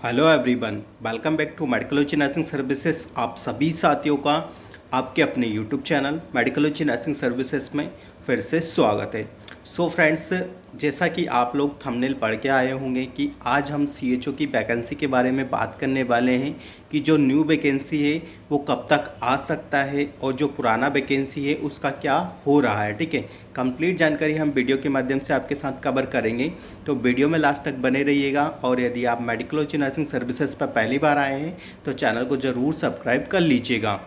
Hello everyone, welcome back to medicology nursing services. आप सभी साथियों का आपके अपने YouTube channel medicology nursing services में फिर से स्वागत है। सो फ्रेंड्स, जैसा कि आप लोग थंबनेल पढ़ के आए होंगे कि आज हम सीएचओ की वैकेंसी के बारे में बात करने वाले हैं कि जो न्यू वैकेंसी है वो कब तक आ सकता है और जो पुराना वैकेंसी है उसका क्या हो रहा है। ठीक है, कंप्लीट जानकारी हम वीडियो के माध्यम से आपके साथ कवर करेंगे, तो वीडियो में लास्ट तक बने रहिएगा। और यदि आप मेडिकोलॉजी नर्सिंग सर्विसेज पर पहली बार आए हैं तो चैनल को ज़रूर सब्सक्राइब कर लीजिएगा।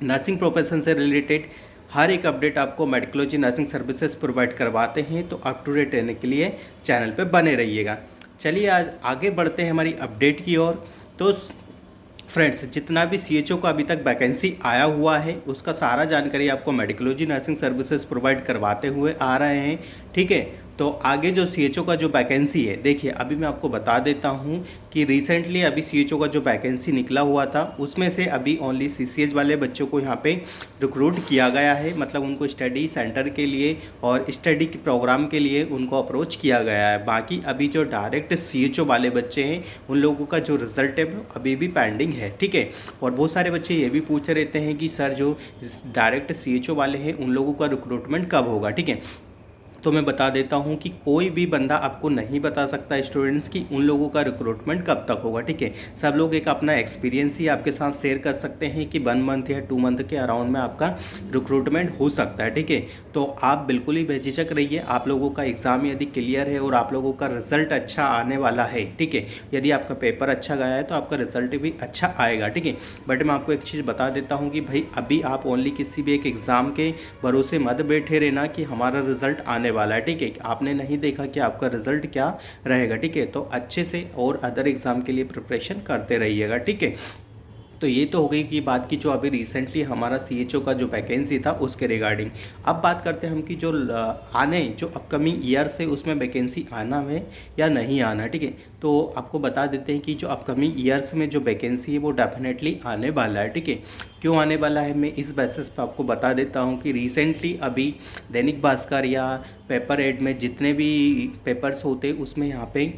नर्सिंग प्रोफेशन से रिलेटेड हर एक अपडेट आपको मेडिकोलॉजी नर्सिंग सर्विसेज प्रोवाइड करवाते हैं, तो अप टू डेट रहने के लिए चैनल पे बने रहिएगा। चलिए आज आगे बढ़ते हैं हमारी अपडेट की ओर। तो फ्रेंड्स, जितना भी सीएचओ का अभी तक वैकेंसी आया हुआ है उसका सारा जानकारी आपको मेडिकोलॉजी नर्सिंग सर्विसेज प्रोवाइड करवाते हुए आ रहे हैं। ठीक है, तो आगे जो सीएचओ का जो वैकेंसी है, देखिए अभी मैं आपको बता देता हूं कि रिसेंटली अभी सीएचओ का जो वैकेंसी निकला हुआ था उसमें से अभी ओनली सीसीएच वाले बच्चों को यहां पे रिक्रूट किया गया है। मतलब उनको स्टडी सेंटर के लिए और स्टडी के प्रोग्राम के लिए उनको अप्रोच किया गया है। बाकी अभी जो डायरेक्ट सीएचओ वाले बच्चे हैं उन लोगों का जो रिजल्ट है वो अभी भी पेंडिंग है। ठीक है, और बहुत सारे बच्चे ये भी पूछते रहते हैं कि सर जो डायरेक्ट सीएचओ वाले हैं उन लोगों का रिक्रूटमेंट कब होगा। ठीक है, तो मैं बता देता हूं कि कोई भी बंदा आपको नहीं बता सकता स्टूडेंट्स की उन लोगों का रिक्रूटमेंट कब तक होगा। ठीक है, सब लोग एक अपना एक्सपीरियंस ही आपके साथ शेयर कर सकते हैं कि 1 मंथ या 2 मंथ के अराउंड में आपका रिक्रूटमेंट हो सकता है। ठीक है, तो आप बिल्कुल ही बेझिझक रहिए। आप लोगों का एग्ज़ाम यदि क्लियर है और आप लोगों का रिजल्ट अच्छा आने वाला है, ठीक है, यदि आपका पेपर अच्छा गया है तो आपका रिजल्ट भी अच्छा आएगा। ठीक है, बट मैं आपको एक चीज़ बता देता हूँ कि भाई अभी आप ओनली किसी भी एक एग्ज़ाम के भरोसे मत बैठे रहना कि हमारा रिजल्ट आने वाला है। ठीक है, आपने नहीं देखा कि आपका रिजल्ट क्या रहेगा। ठीक है, तो अच्छे से और अदर एग्जाम के लिए प्रिपरेशन करते रहिएगा। ठीक है, तो ये तो हो गई कि बात की जो अभी रिसेंटली हमारा सीएचओ का जो वैकेंसी था उसके रिगार्डिंग। अब बात करते हैं हम कि जो आने जो अपकमिंग ईयर से उसमें वैकेंसी आना है या नहीं आना। ठीक है, तो आपको बता देते हैं कि जो अपकमिंग ईयर्स में जो वैकेंसी है वो डेफिनेटली आने वाला है। ठीक है, क्यों आने वाला है मैं इस बेसिस पर आपको बता देता हूँ कि रिसेंटली अभी दैनिक भास्कर या पेपर एड में जितने भी पेपर्स होते उसमें यहाँ पे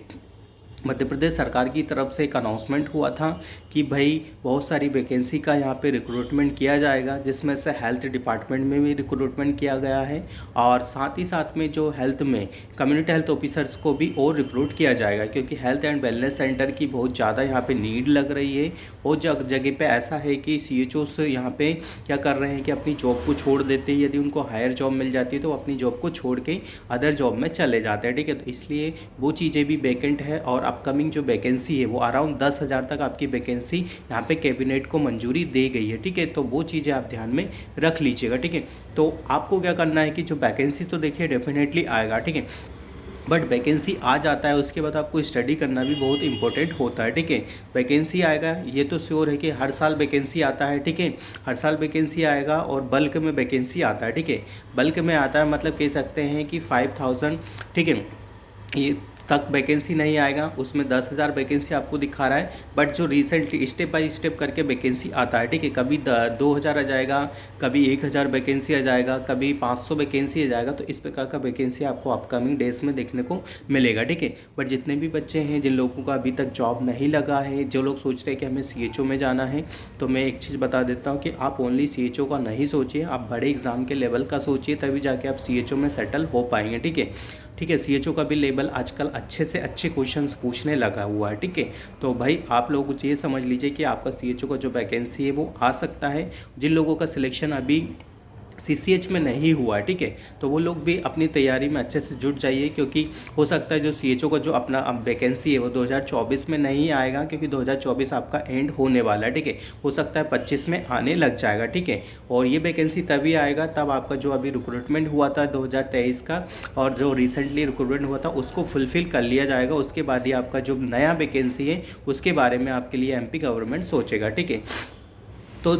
मध्य प्रदेश सरकार की तरफ से एक अनाउंसमेंट हुआ था कि भाई बहुत सारी वैकेंसी का यहाँ पे रिक्रूटमेंट किया जाएगा, जिसमें से हेल्थ डिपार्टमेंट में भी रिक्रूटमेंट किया गया है और साथ ही साथ में जो हेल्थ में कम्युनिटी हेल्थ ऑफिसर्स को भी और रिक्रूट किया जाएगा, क्योंकि हेल्थ एंड वेलनेस सेंटर की बहुत ज़्यादा यहाँ पे नीड लग रही है। बहुत जगह पे ऐसा है कि सीएचओस यहाँ पे क्या कर रहे हैं कि अपनी जॉब को छोड़ देते हैं। यदि उनको हायर जॉब मिल जाती है तो अपनी जॉब को छोड़ के अदर जॉब में चले जाते हैं। ठीक है, तो इसलिए वो चीज़ें भी वैकेंट है और अपकमिंग जो वैकेंसी है वो अराउंड 10,000 तक आपकी वैकेंसी यहाँ पे कैबिनेट को मंजूरी दे गई है। ठीक है, तो वो चीज़ें आप ध्यान में रख लीजिएगा। ठीक है, तो आपको क्या करना है कि जो वैकेंसी तो देखिए डेफिनेटली आएगा। ठीक है, बट वैकेंसी आ जाता है उसके बाद आपको स्टडी करना भी बहुत इंपॉर्टेंट होता है। ठीक है, वैकेंसी आएगा ये तो श्योर है कि हर साल वैकेंसी आता है। ठीक है, हर साल वैकेंसी आएगा और बल्क में वैकेंसी आता है। ठीक है, बल्क में आता है मतलब कह सकते हैं कि 5,000, ठीक है, ये तक वैकेंसी नहीं आएगा, उसमें 10,000 वैकेंसी आपको दिखा रहा है। बट जो रिसेंटली स्टेप बाय स्टेप करके वैकेंसी आता है, ठीक है, कभी 2,000 आ जाएगा, कभी 1,000 वैकेंसी आ जाएगा, कभी 500 वैकेंसी आ जाएगा। तो इस प्रकार का वैकेंसी आपको अपकमिंग डेज में देखने को मिलेगा। ठीक है, बट जितने भी बच्चे हैं जिन लोगों का अभी तक जॉब नहीं लगा है, जो लोग सोच रहे हैं कि हमें सीएचओ में जाना है, तो मैं एक चीज़ बता देता हूँ कि आप ओनली सीएचओ का नहीं सोचिए, आप बड़े एग्जाम के लेवल का सोचिए, तभी जाके आप सीएचओ में सेटल हो पाएंगे। ठीक है, ठीक है, सीएचओ का भी लेवल आजकल अच्छे से अच्छे क्वेश्चंस पूछने लगा हुआ है। ठीक है, तो भाई आप लोग ये समझ लीजिए कि आपका सीएचओ का जो वैकेंसी है वो आ सकता है। जिन लोगों का सिलेक्शन अभी सीसीएच में नहीं हुआ है, ठीक है, तो वो लोग भी अपनी तैयारी में अच्छे से जुट जाइए, क्योंकि हो सकता है जो सीएचओ का जो अपना अब वैकेंसी है वो 2024 में नहीं आएगा, क्योंकि 2024 आपका एंड होने वाला है। ठीक है, हो सकता है 25 में आने लग जाएगा। ठीक है, और ये वैकेंसी तभी आएगा तब आपका जो अभी रिक्रूटमेंट हुआ था 2023 का और जो रिसेंटली रिक्रूटमेंट हुआ था उसको फुलफिल कर लिया जाएगा। उसके बाद ही आपका जो नया वैकेंसी है उसके बारे में आपके लिए एमपी गवर्नमेंट सोचेगा। ठीक है, तो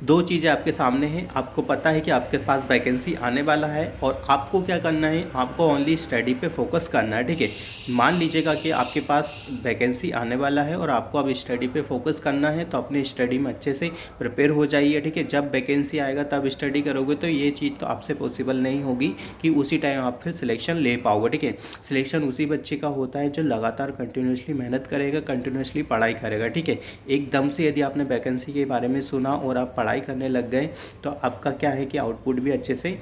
दो चीज़ें आपके सामने हैं, आपको पता है कि आपके पास वैकेंसी आने वाला है और आपको क्या करना है, आपको ओनली स्टडी पे फोकस करना है, ठीक है। मान लीजिएगा कि आपके पास वैकेंसी आने वाला है और आपको अब स्टडी पे फोकस करना है, तो अपने स्टडी में अच्छे से प्रिपेयर हो जाइए, ठीक है। जब वैकेंसी आएगा तब स्टडी करोगे तो ये चीज़ तो आपसे पॉसिबल नहीं होगी कि उसी टाइम आप फिर सिलेक्शन ले पाओगे, ठीक है। सिलेक्शन उसी बच्चे का होता है जो लगातार कंटिन्यूसली मेहनत करेगा, कंटिन्यूसली पढ़ाई करेगा, ठीक है। एकदम से यदि आपने वैकेंसी के बारे में सुना और आप पढ़ाई करने लग गए तो आपका क्या है कि आउटपुट भी अच्छे से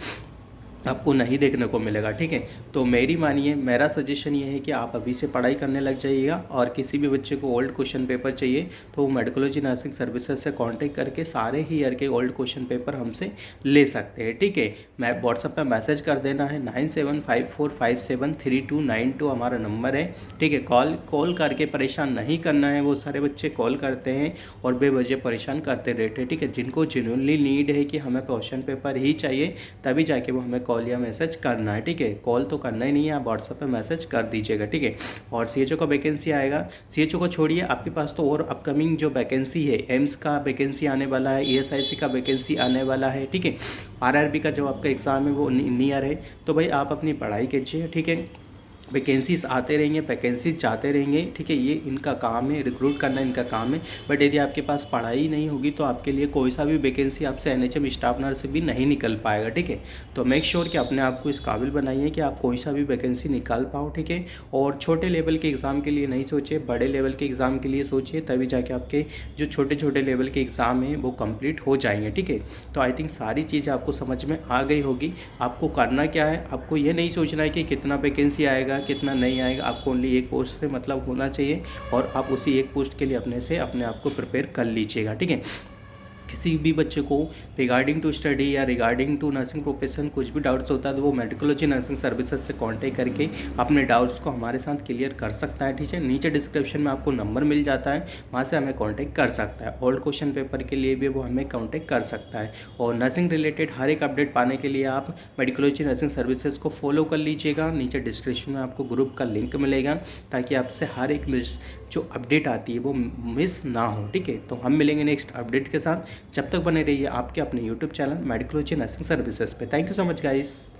आपको नहीं देखने को मिलेगा, ठीक है। तो मेरी मानिए, मेरा सजेशन ये है कि आप अभी से पढ़ाई करने लग जाइएगा और किसी भी बच्चे को ओल्ड क्वेश्चन पेपर चाहिए तो वो मेडिकोलॉजी नर्सिंग सर्विसेज से कांटेक्ट करके सारे ही ईयर के ओल्ड क्वेश्चन पेपर हमसे ले सकते हैं, ठीक है। मैं व्हाट्सएप पे मैसेज कर देना है, 9754573292 हमारा नंबर है, ठीक है। कॉल करके परेशान नहीं करना है, वो सारे बच्चे कॉल करते हैं और बेवजह परेशान करते रहते हैं, ठीक है। जिनको जेन्युइनली नीड है कि हमें क्वेश्चन पेपर ही चाहिए तभी जाके वो हमें कॉल या मैसेज करना है, ठीक है। कॉल तो करना ही नहीं है, आप व्हाट्सएप पे मैसेज कर दीजिएगा, ठीक है। और सीएचओ का वैकेंसी आएगा, सीएचओ को छोड़िए, आपके पास तो और अपकमिंग जो वैकेंसी है, एम्स का वैकेंसी आने वाला है, ईएसआईसी का वैकेंसी आने वाला है, ठीक है। आरआरबी का जो आपका एग्ज़ाम है वो नियर है, तो भाई आप अपनी पढ़ाई कीजिए, ठीक है। वैकेंसीज आते रहेंगे, वैकेंसीज जाते रहेंगे, ठीक है। ये इनका काम है, रिक्रूट करना इनका काम है। बट यदि आपके पास पढ़ाई नहीं होगी तो आपके लिए कोई सा भी वैकेंसी आपसे एनएचएम स्टाफ नर्स से भी नहीं निकल पाएगा, ठीक है। तो मेक श्योर कि अपने आप को इस काबिल बनाइए कि आप कोई सा भी वैकेंसी निकाल पाओ, ठीक है। और छोटे लेवल के एग्ज़ाम के लिए नहीं सोचिए, बड़े लेवल के एग्ज़ाम के लिए सोचिए, तभी जाके आपके जो छोटे छोटे लेवल के एग्ज़ाम हैं वो कंप्लीट हो जाएंगे, ठीक है। तो आई थिंक सारी चीज़ें आपको समझ में आ गई होगी। आपको करना क्या है, आपको ये नहीं सोचना है कि कितना वैकेंसी आएगा कितना नहीं आएगा, आपको ओनली एक पोस्ट से मतलब होना चाहिए और आप उसी एक पोस्ट के लिए अपने आप को प्रिपेयर कर लीजिएगा, ठीक है। किसी भी बच्चे को रिगार्डिंग टू स्टडी या रिगार्डिंग टू नर्सिंग प्रोफेशन कुछ भी डाउट्स होता है तो वो मेडिकोलॉजी नर्सिंग सर्विसेज से कांटेक्ट करके अपने डाउट्स को हमारे साथ क्लियर कर सकता है, ठीक है। नीचे डिस्क्रिप्शन में आपको नंबर मिल जाता है, वहाँ से हमें कांटेक्ट कर सकता है। ओल्ड क्वेश्चन पेपर के लिए भी वो हमें कांटेक्ट कर सकता है। और नर्सिंग रिलेटेड हर एक अपडेट पाने के लिए आप मेडिकोलॉजी नर्सिंग सर्विसेज को फॉलो कर लीजिएगा। नीचे डिस्क्रिप्शन में आपको ग्रुप का लिंक मिलेगा ताकि आपसे हर एक जो अपडेट आती है वो मिस ना हो, ठीक है। तो हम मिलेंगे नेक्स्ट अपडेट के साथ, जब तक बने रहिए आपके अपने YouTube channel medicology nursing services पे। Thank you so much guys.